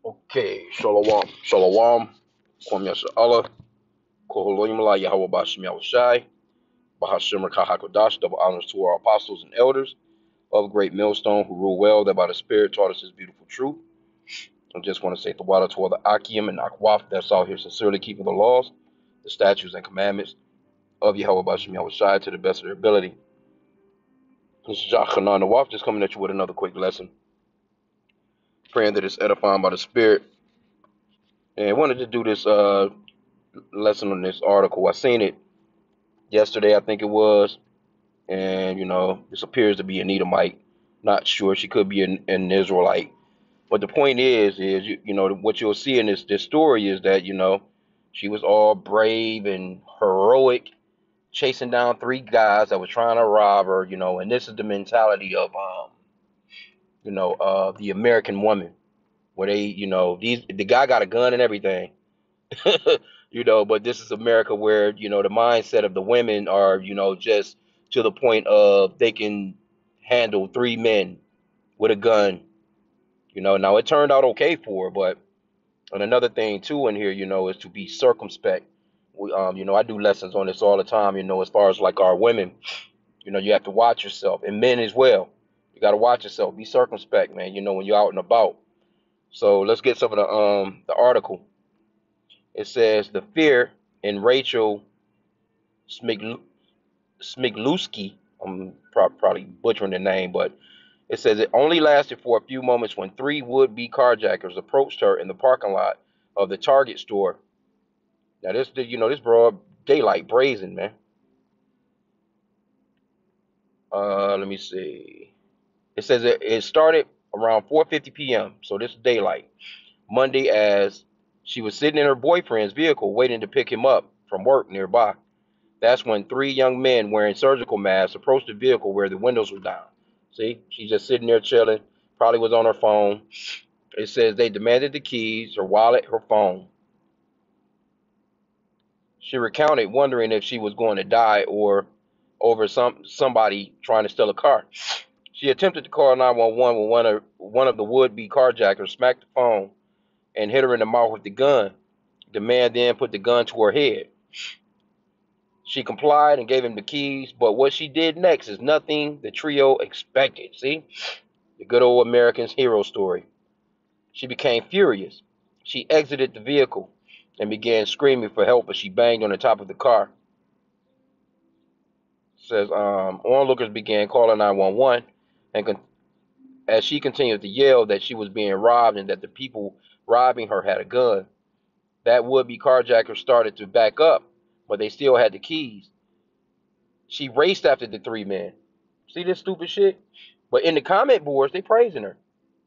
Okay, Shalom. Shalom. Kwam Yasha Allah. Koholoyimala Yahweh Bashim Yahushai. Bahashim Rakahakodash. Double honors to our apostles and elders of Great Millstone who rule well, that by the Spirit taught us his beautiful truth. I just want to say the water to all the H.I.M and Akwaf that's out here sincerely keeping the laws, the statutes, and commandments of Yahweh Bashim Yahushai to the best of their ability. This is Jachanan Nawaf just coming at you with another quick lesson. Praying that it's edifying by the Spirit. And I wanted to do this lesson on this article. I seen it yesterday, I think it was, and this appears to be an Edomite. Not sure. She could be an Israelite. But the point is what you'll see in this story is that she was all brave and heroic, chasing down three guys that were trying to rob her. And this is the mentality of the American woman, where they the guy got a gun and everything. But this is America where, the mindset of the women are, just to the point of they can handle three men with a gun. Now it turned out okay for her, but and another thing too in here, is to be circumspect. I do lessons on this all the time, as far as like our women, you have to watch yourself, and men as well. You got to watch yourself, be circumspect, man, when you're out and about. So let's get some of the article. It says the fear in Rachel Smigluski, I'm probably butchering the name, but it says it only lasted for a few moments when three would-be carjackers approached her in the parking lot of the Target store. Now this broad daylight brazen, man. Let me see. It says it started around 4:50 p.m. So this is daylight Monday, as she was sitting in her boyfriend's vehicle waiting to pick him up from work nearby. That's when three young men wearing surgical masks approached the vehicle where the windows were down. See, she's just sitting there chilling, probably was on her phone. It says they demanded the keys, her wallet, her phone. She recounted wondering if she was going to die or over somebody trying to steal a car. She attempted to call 911 when one of the would-be carjackers smacked the phone and hit her in the mouth with the gun. The man then put the gun to her head. She complied and gave him the keys, but what she did next is nothing the trio expected. See? The good old American's hero story. She became furious. She exited the vehicle and began screaming for help as she banged on the top of the car. It says onlookers began calling 911, and as she continued to yell that she was being robbed and that the people robbing her had a gun. That would-be carjacker started to back up, but they still had the keys. She raced after the three men. See this stupid shit? But in the comment boards, they praising her.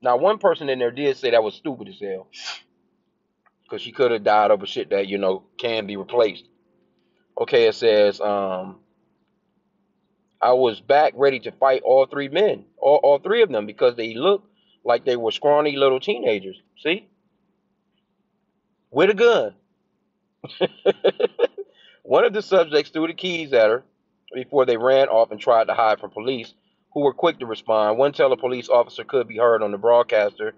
Now, one person in there did say that was stupid as hell, because she could have died over shit that, can be replaced. Okay, it says, I was back ready to fight all three men, all three of them, because they looked like they were scrawny little teenagers. See? With a gun. One of the subjects threw the keys at her before they ran off and tried to hide from police, who were quick to respond. One police officer could be heard on the broadcaster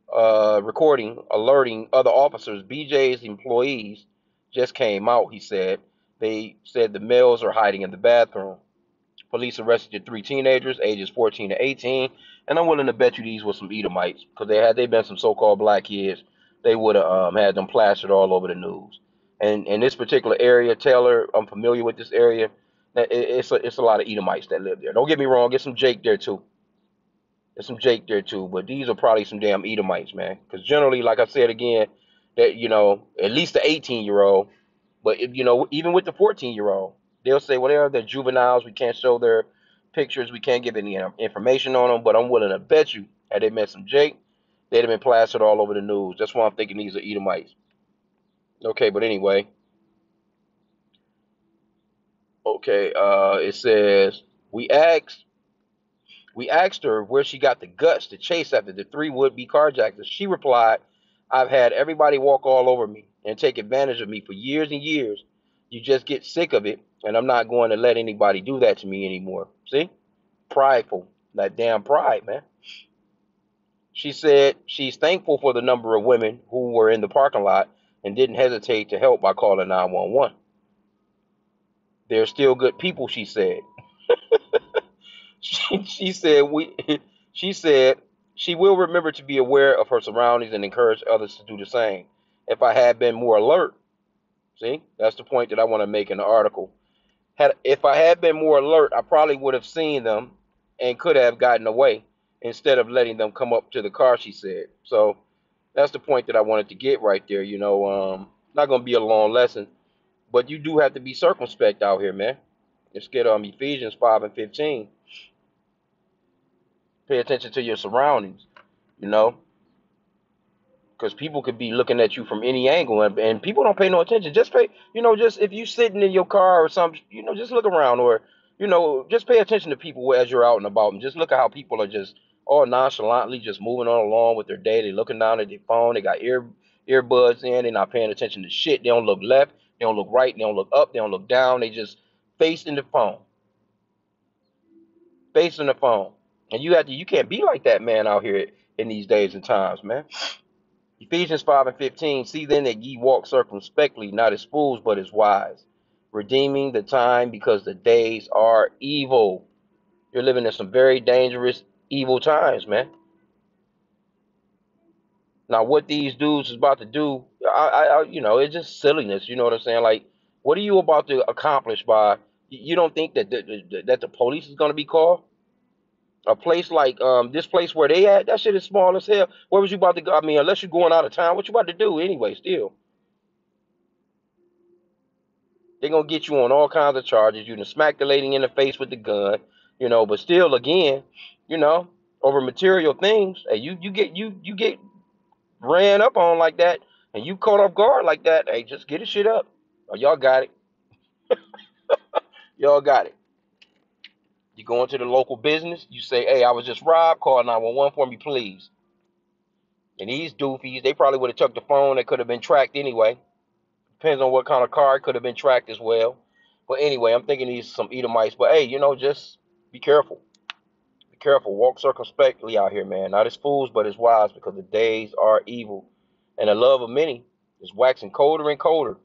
recording, alerting other officers. BJ's employees just came out, he said. They said the males are hiding in the bathroom. Police arrested three teenagers, ages 14 to 18, and I'm willing to bet you these were some Edomites, because had they been some so-called black kids, they would have had them plastered all over the news. And in this particular area, Taylor, I'm familiar with this area. It's a lot of Edomites that live there. Don't get me wrong, get some Jake there too. There's some Jake there too, but these are probably some damn Edomites, man. Because generally, like I said again, that at least the 18-year-old, but even with the 14-year-old, they'll say, well, they're juveniles. We can't show their pictures. We can't give any information on them. But I'm willing to bet you, had they met some Jake, they'd have been plastered all over the news. That's why I'm thinking these are Edomites. Okay, but anyway. Okay, it says we asked her where she got the guts to chase after the three would-be carjackers. She replied, I've had everybody walk all over me and take advantage of me for years and years. You just get sick of it, and I'm not going to let anybody do that to me anymore. See? Prideful. That damn pride, man. She said she's thankful for the number of women who were in the parking lot and didn't hesitate to help by calling 911. They're still good people, she said. She said she said she will remember to be aware of her surroundings and encourage others to do the same. If I had been more alert, see, that's the point that I want to make in the article. If I had been more alert, I probably would have seen them and could have gotten away instead of letting them come up to the car, she said. So that's the point that I wanted to get right there. Not gonna be a long lesson, but you do have to be circumspect out here, man. Let's get Ephesians 5:15. Pay attention to your surroundings, you know, because people could be looking at you from any angle, and people don't pay no attention. Just pay, just if you sitting in your car or something, just look around, or just pay attention to people as you're out and about, and just look at how people are just all nonchalantly just moving on along with their day. They're looking down at their phone. They got earbuds in. They're not paying attention to shit. They don't look left. They don't look right. They don't look up. They don't look down. They just facing the phone, facing the phone. And you can't be like that, man, out here in these days and times, man. Ephesians 5:15, see then that ye walk circumspectly, not as fools, but as wise, redeeming the time because the days are evil. You're living in some very dangerous, evil times, man. Now, what these dudes is about to do, it's just silliness. You know what I'm saying? Like, what are you about to accomplish by? You don't think that the police is going to be called? A place like this place where they at, that shit is small as hell. Where was you about to go? I mean, unless you're going out of town, what you about to do anyway? Still. They're gonna get you on all kinds of charges. You can smack the lady in the face with the gun, but still again, over material things, hey, you get ran up on like that and you caught off guard like that, hey, just get the shit up. Oh, y'all got it. Y'all got it. You go into the local business, you say, hey, I was just robbed, call 911 for me, please. And these doofies, they probably would have took the phone that could have been tracked anyway. Depends on what kind of car, it could have been tracked as well. But anyway, I'm thinking these some Edomites. But hey, just be careful. Be careful. Walk circumspectly out here, man. Not as fools, but as wise, because the days are evil. And the love of many is waxing colder and colder.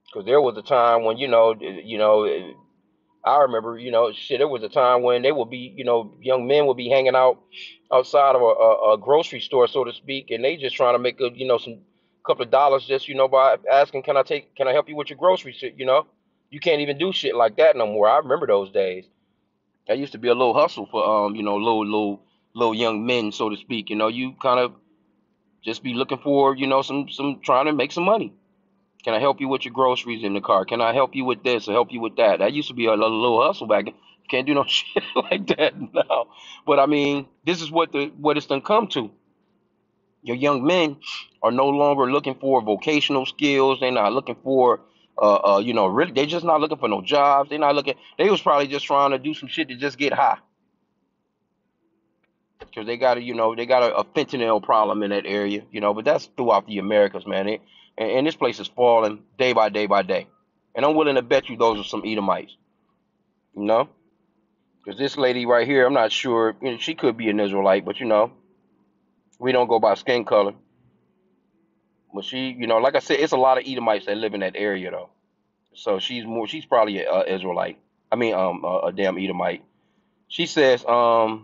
Because there was a time when, I remember, shit, there was a time when they would be, young men would be hanging out outside of a grocery store, so to speak, and they just trying to make some couple of dollars just, by asking, can I help you with your groceries, You can't even do shit like that no more. I remember those days. That used to be a little hustle for, little young men, so to speak. You kind of just be looking for, some trying to make some money. Can I help you with your groceries in the car? Can I help you with this or help you with that? That used to be a little hustle back then. You can't do no shit like that now. But I mean, this is what it's done come to. Your young men are no longer looking for vocational skills. They're not looking for, really, they're just not looking for no jobs. They're not looking. They was probably just trying to do some shit to just get high. Because they got a fentanyl problem in that area, but that's throughout the Americas, man. And this place is falling day by day by day. And I'm willing to bet you those are some Edomites, you know? Because this lady right here, I'm not sure, she could be an Israelite, but we don't go by skin color. But she, like I said, it's a lot of Edomites that live in that area, though. So she's probably an Israelite. I mean, a damn Edomite. She says, let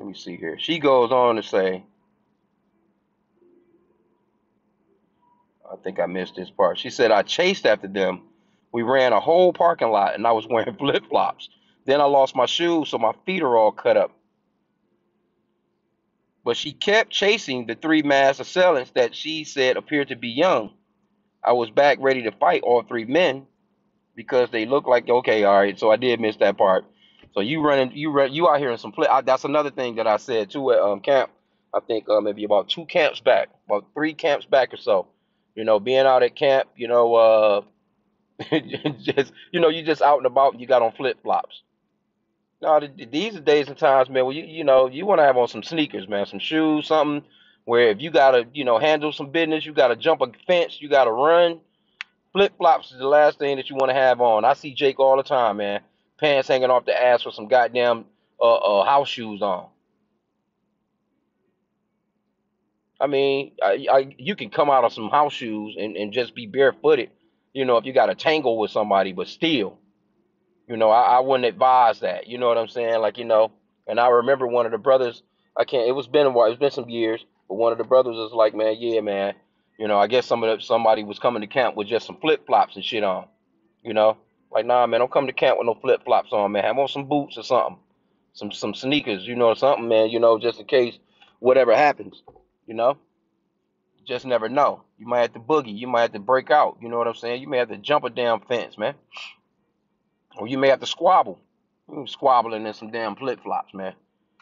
me see here. She goes on to say, I think I missed this part. She said, I chased after them. We ran a whole parking lot and I was wearing flip flops. Then I lost my shoes, so my feet are all cut up. But she kept chasing the three masked assailants that she said appeared to be young. I was back ready to fight all three men because they looked like, okay, all right. So I did miss that part. So you out here in some play. That's another thing that I said too at camp. I think maybe about 2 camps back, about 3 camps back or so. Being out at camp, just you just out and about and you got on flip flops. No, these are days and times, man. Where you want to have on some sneakers, man, some shoes, something where if you gotta handle some business, you gotta jump a fence, you gotta run. Flip flops is the last thing that you want to have on. I see Jake all the time, man. pants hanging off the ass with some goddamn house shoes on. I mean, you can come out of some house shoes and just be barefooted, you know, if you got a tangle with somebody, but still, you know, I wouldn't advise that. You know what I'm saying? Like, you know, and I remember one of the brothers, it was been a while, it's been some years, but one of the brothers was like, man, yeah, man, you know, I guess somebody was coming to camp with just some flip flops and shit on, you know, like, nah, man, don't come to camp with no flip flops on, man. Have on some boots or something, some sneakers, you know, something, man, you know, just in case whatever happens, you know. Just never know. You might have to boogie. You might have to break out. You know what I'm saying? You may have to jump a damn fence, man. Or you may have to squabble. You squabbling in some damn flip flops, man.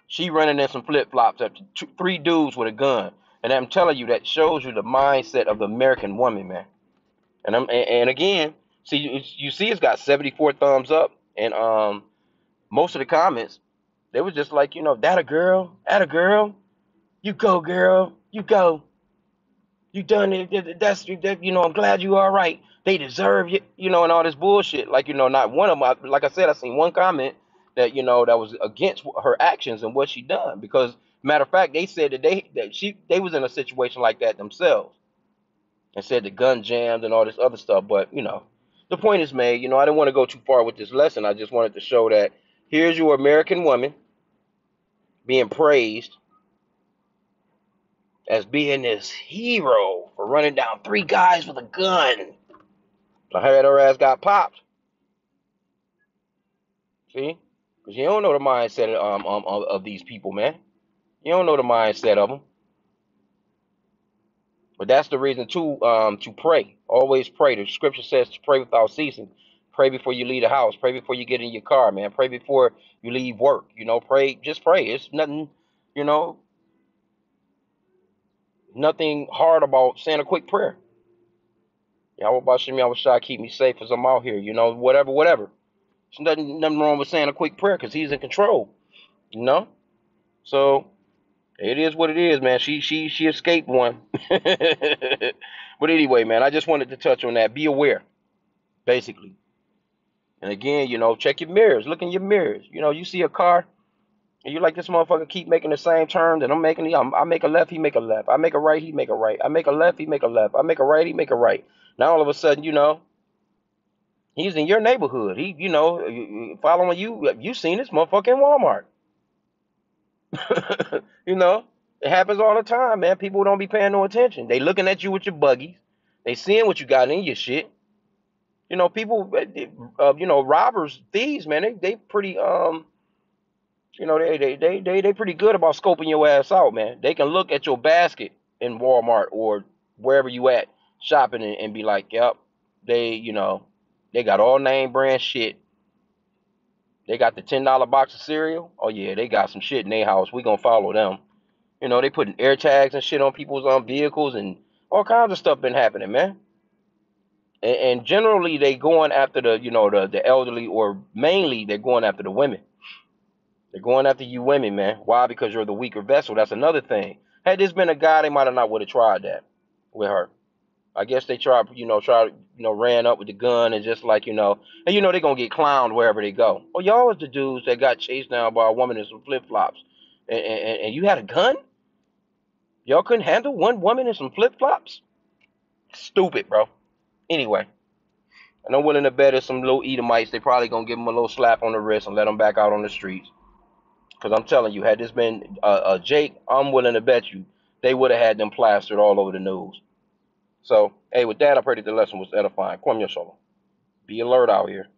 She running in some flip flops after three dudes with a gun. And I'm telling you, that shows you the mindset of the American woman, man. And again, see, you see, it's got 74 thumbs up, and most of the comments, they was just like, you know, that a girl, you go, girl, you go. You done it. That's you know. I'm glad you all right. They deserve you, you know, and all this bullshit. Like, you know, not one of them. Like I said, I seen one comment that, you know, that was against her actions and what she done. Because matter of fact, they said that they was in a situation like that themselves, and said the gun jammed and all this other stuff. But you know, the point is made. You know, I didn't want to go too far with this lesson. I just wanted to show that here's your American woman being praised as being this hero for running down three guys with a gun. I heard her ass got popped. See? Because you don't know the mindset of these people, man. You don't know the mindset of them. But that's the reason to pray. Always pray. The scripture says to pray without ceasing. Pray before you leave the house. Pray before you get in your car, man. Pray before you leave work. You know, pray. Just pray. It's nothing, you know, nothing hard about saying a quick prayer. Yahweh Bashim Yahweh Shai, keep me safe as I'm out here. You know, whatever. There's nothing wrong with saying a quick prayer because he's in control. You know? So it is what it is, man. She escaped one. But anyway, man, I just wanted to touch on that. Be aware, basically. And again, you know, check your mirrors. Look in your mirrors. You know, you see a car, and you like, this motherfucker keep making the same turn that I'm making. I make a left, he make a left. I make a right, he make a right. I make a left, he make a left. I make a right, he make a right. Now all of a sudden, you know, he's in your neighborhood. He, you know, following you. You seen this motherfucker in Walmart. You know, it happens all the time, man. People don't be paying no attention. They looking at you with your buggies. They seeing what you got in your shit. You know, people, you know, robbers, thieves, man. They pretty, you know, they pretty good about scoping your ass out, man. They can look at your basket in Walmart or wherever you at shopping and be like, yep, they, you know, they got all name brand shit. They got the $10 box of cereal. Oh yeah, they got some shit in their house. We gonna follow them. You know, they putting air tags and shit on people's vehicles, and all kinds of stuff been happening, man. And generally they going after the, you know, the elderly, or mainly they're going after the women. They're going after you women, man. Why? Because you're the weaker vessel. That's another thing. Had this been a guy, they might have not would have tried that with her. I guess they ran up with the gun and just like, you know, and you know they're gonna get clowned wherever they go. Oh, y'all was the dudes that got chased down by a woman in some flip flops, and you had a gun. Y'all couldn't handle one woman in some flip flops? Stupid, bro. Anyway, and I'm willing to bet it's some little Edomites. They probably gonna give them a little slap on the wrist and let them back out on the streets. Because I'm telling you, had this been Jake, I'm willing to bet you they would have had them plastered all over the news. So, hey, with that, I pray that the lesson was edifying. Kwam Yashala. Be alert out here.